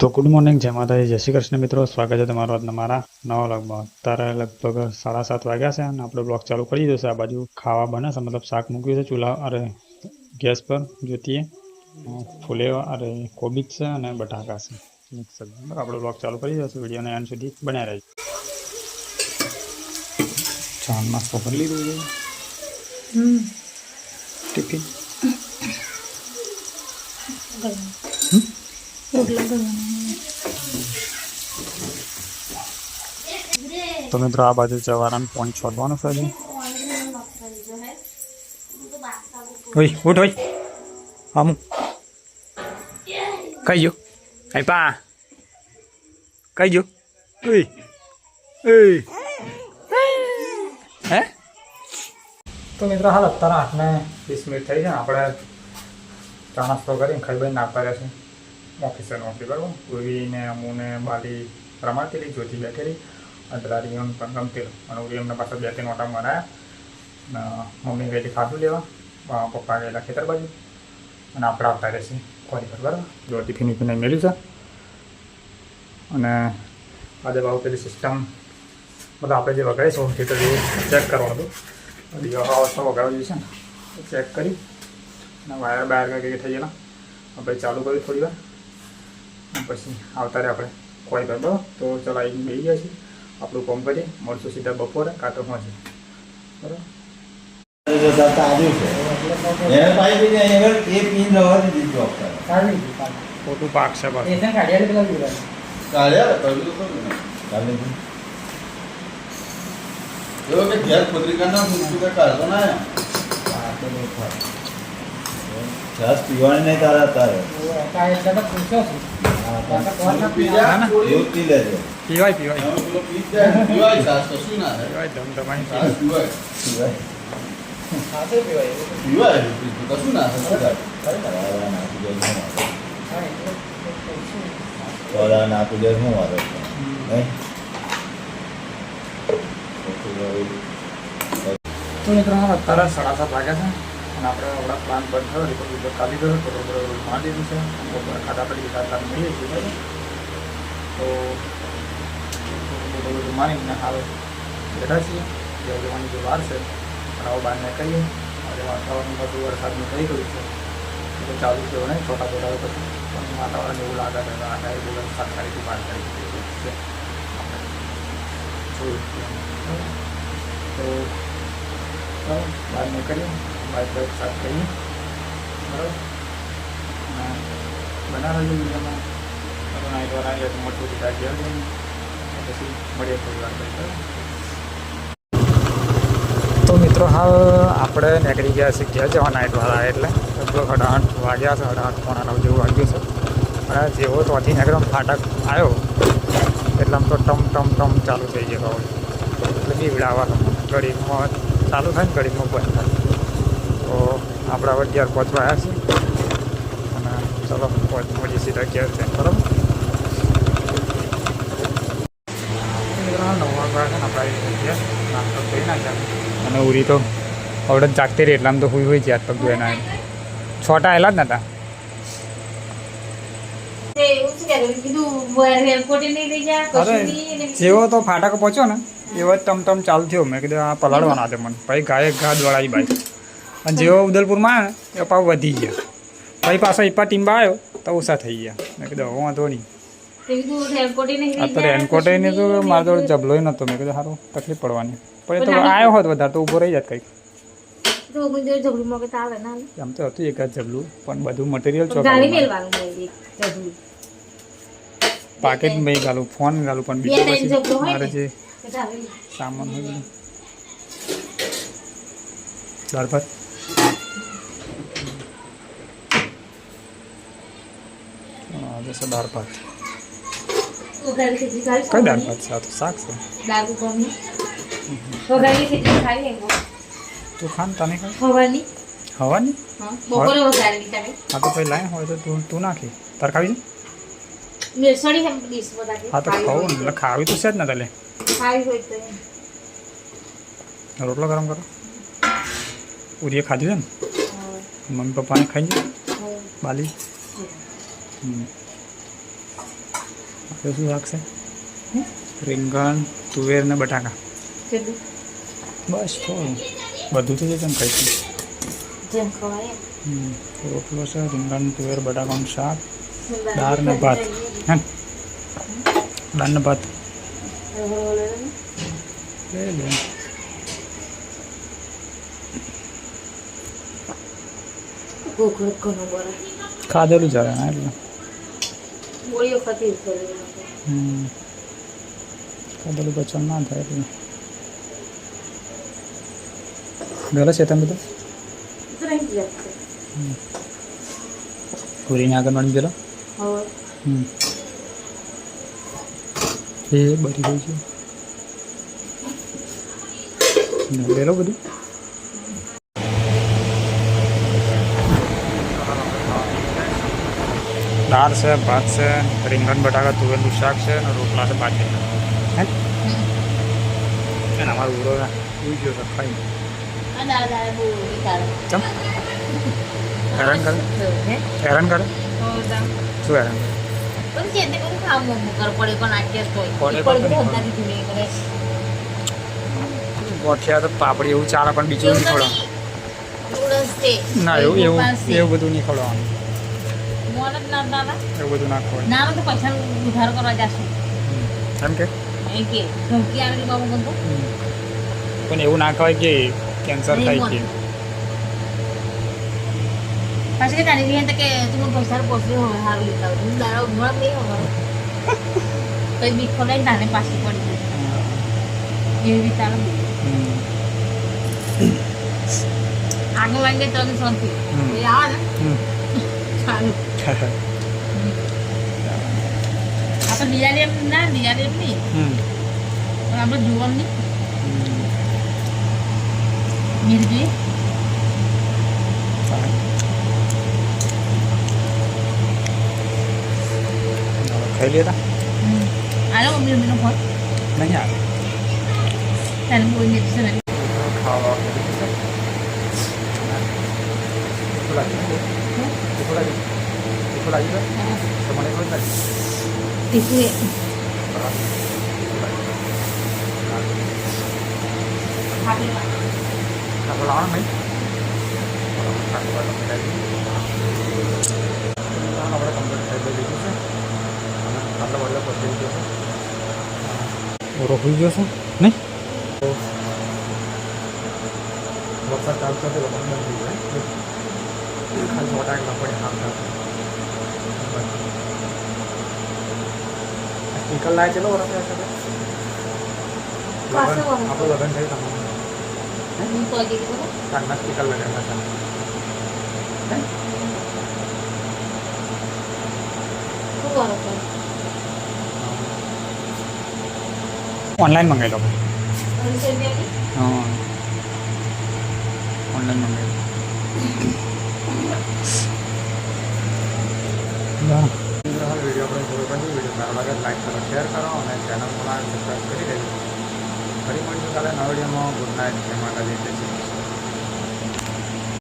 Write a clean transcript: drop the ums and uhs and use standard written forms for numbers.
તો good morning, જય માતાજી, જય શ્રી કૃષ્ણ મિત્રો. સ્વાગત છે તમારું આજના મારા નવા વ્લોગમાં. અત્યારે લગભગ 7:30 વાગ્યા છે અને આપણે બ્લોગ ચાલુ કરી દીધો છે. આ બાજુ ખાવા બને છે, મતલબ શાક મૂક્યું છે ચૂલા અરે ગેસ પર. જોતીએ ફુલેવા અરે કોબીજ છે અને બટાકા છે મિક્સ સબ્જી. બરાબર, આપણે બ્લોગ ચાલુ કરી દીધો છે. વિડીયોને એન્ડ સુધી બન્યા રહેજો. ચા નાસ્તો કરી લીધો છે. ટિફિન તો મિત્રો આ બાજુ જવાના પોઈન્ટ શોધવાનું છે. ઓય ઉઠ, ઓય આમ કઈ જો કઈ પા કઈ જો ઓય ઓય હે. તો મિત્રો હાલ અત્યારે 8:20 થઈ છે. આપણે ચા નાસ્તો કરીને ખાઈ બઈને નાખતા રહેશું ઓફિસે નોકરી. બરાબર, ઉર્વીને અમુને બાલી રમાડતી જોતી બેઠેલી અડધારી એમ પણ ગમતી અને ઉરી એમને પાછા 2-3 ઓટા મરાયા. મમ્મી ગયેલી ખાધું લેવા, પપ્પા ગયેલા ખેતર બાજુ અને આપણે આવતા રહેશે કોરી પર. બરાબર, જો ટિફિન વિફિન મેળ્યું છે. અને આજે ભાવ પેલી સિસ્ટમ મતલબ આપણે જે વગાડી છે હોમ થિયેટર જેવું ચેક કરવાનું હતું. દિવસો વગાડવા જઈશે ને ચેક કરી અને વાયર બાયર કંઈક થઈ ગયેલા આપણે ચાલુ કર્યું થોડી વાર પછી આવતા રહે આપણે કોઈ પર. બરાબર, તો ચાલો આવી બેસી ગયા છીએ, આપણું કામ કરીએ. મળશું સીધા બપોરે કાં તો પહોંચે. બરાબર, ખોટું પાક છે પીવાની નહીં તારા તારે પીવાય પીવાય નાખી દે શું વાત તો મિત્રો અત્યારે 7:30 વાગ્યા છે અને આપણે હમણાં પ્લાન બંધ થયો એટલે કાઢી ગયો તો માં લીધું છે. ખાધા પછી ખાતા મળીએ છીએ. બરાબર, તો બધું માનીને હાલ બેઠા છીએ. જવાની જે વાર છે આવો બહારને કહીએ. આજે વાતાવરણ બધું વરસાદનું થઈ ગયું છે એટલે ચાલુ થયો નહીં છોટા બોલાવે પછી પણ વાતાવરણ એવું લાગે છે આગાહી બોલે 7 તારીખથી 12 તારીખ છે જોયું. તો ચાલો બહાર નીકળીએ, બાઇક સ્ટાર્ટ કરીએ. બરાબર, બનાવેલું વિડીયોમાં નાઇટ વાર આવી તો મોટું સીધા ઘેર જઈએ પછી મળીએ થોડી વાર પછી. તો મિત્રો હાલ આપણે નીકળી ગયા છીએ ઘેર જવા નાઇટવાળા એટલે લગભગ 8:30 વાગ્યા છે. 8:30-8:45 જેવું વાગ્યું છે. અને જેવો ત્યાંથી નીકળ્યો ફાટક આવ્યો એટલે આમ તો ટમ ટમ ટમ ચાલુ થઈ ગયો હોય એટલે બીવડાવવાનું ઘડીમાં ચાલુ થાય ને ઘડીમાં બંધ થાય. તો આપણે હવે ઘેર પહોંચવા આવ્યા છીએ અને ચલો પહોંચી સીધા ઘેર છે. બરાબર, 9 વાગ્યા છે ને આપણે ઘેર નાસ્તો કરી નાખ્યા અને ઉરી તો આવડે જાગતી રહી એટલે આમ તો હોય છે. યાદ પગ એના છોટા આવેલા જ નતા. જેવો તો ફાટક પહોંચ્યો ને એવો જ ટમ ટમ ચાલુ થયો. મેં કીધું આ પલાળવાના હતા મને. ભાઈ ગાય ઘા દોડાવી બાઈક અને જેવો ઉદલપુરમાં આવ્યો ને એ પાવ વધી ગયા. ભાઈ પાછો ઈપા ટીમ્બા આવ્યો તો ઓછા થઈ ગયા. મેં કીધું હવે વાંધો નહીં. આ તો રેનકોટ ને તો મારા જોડે જબલોય નહોતો. મેં કીધું સારું તકલીફ પડવાની પણ એ તો આવ્યો હોત વધારે તો ઊભો રહી જાત કંઈક. આમ તો હતું એક જ જબલું પણ બધું મટીરિયલ પાકેટ ભાઈ ગાલું ફોન ગાલું પણ બીજું પછી મારે જે સામાન હોય દાળ ભાત જશે દાળ ભાત. કઈ દાળ ભાત છે? આ તો શાક છે. તું ખાન તને હવાની હવાની હા તો ભાઈ લાય હોય તો તું નાખી તાર ખાવી છે. હા તો ખાવું ને એટલે ખાવી તો છે જ ને તલે રોટલો ગરમ કરો. ઉરીએ ખાધી છે ને મમ્મી પપ્પાને ખાઈ જાય બાલી તો શું શાક છે? રીંગણ, તુવેર ને બટાકા. કેટલું બસ થોડું બધું તો છે કેમ ખાઈશું. જેમ ખવાય રોટલો છે, રીંગણ, તુવેર, બટાકાનું શાક, દાળ ને ભાત. હે દાળ ને ભાત લે લે. કોકડ કોનો બરા ખાધેલું ચાલે ને એટલે ગોળીઓ ખાતી કરે ખાધેલું પચન ના થાય એટલે ગયેલા છે તમે તો ત્રણ જાત પૂરીને આંગણવાડી ગયેલો. હવે એ બરી ગઈ છે લેલો બધું. દાળ છે, ભાત છે, રીંગણ બટાકા તુવેરનું શાક છે અને રોટલા છે બાજરી. હે એને અમારો ઉડો ઉઈ ગયો છે ખાઈ. અને આ દાળ બહુ વિચાર ચમ હેરાન કરે હેરાન કરે શું હેરાન કરે? પણ કે તે કોણ કામ કર પડે કોણ આટકે તો પડે પડે પણ હોતા દીધું નહીં કરે ગોઠિયા તો પાપડી એવું ચાલે પણ બીજું નહીં ખવડાવવાનું. ઉડસ તે ના એવું એવું એવું બધું નહીં ખવડાવવાનું. મોન જ ના દાદા એવું બધું ના ખવડાવવાનું. ના તો પૈસા ઉધાર કરવા જાશું એમ કે એ કે ધમકી આવેલી બાબુ બંધો પણ એવું ના ખવાય કે કેન્સર થાય કે પાછી કે તારી રીતે કે તું પૈસા પોસી હોય હારું લીધા હું દાડા ઉમળ નહીં હોય કઈ બી ખોલાઈ તાને પાછી પડી એવી રીતે આવે આગળ વાગે તો શાંતિ એ આવે ને સારું આપણે દિવાળી એમ ના દિવાળી એમ નહીં પણ આપણે જોવાનું નહીં મિરજી ખાઈ લેતા આલો મમ્મીનો ફોન નહીં આવે તને બોલી દીધું છે ને ખાવા તીખું એ રોકી ગયો છે નહીં વરસાદ ચાલતો હતો બંધ થઈ જાય ખાલી મોટા એટલા પડે આવતા સ્પીકર લાય ચલો વરસ આપણું લગ્ન થયું તમારું હું તો હજી ખબર કાનના સ્પીકર લગાવ્યા હતા શું કરો છો ઓનલાઈન મંગાવી લો હા હા ઓનલાઈન મંગાવી વિડીયો આપણે જોયો પણ વિડીયો સારો લાગે લાઈક કરો શેર કરો અને ચેનલ પર સબસ્ક્રાઈબ કરી દેજો. ફરી મળીશું કાલે નવા વિડીયોમાં. Good night. જય માતાજી. જય શ્રી કૃષ્ણ.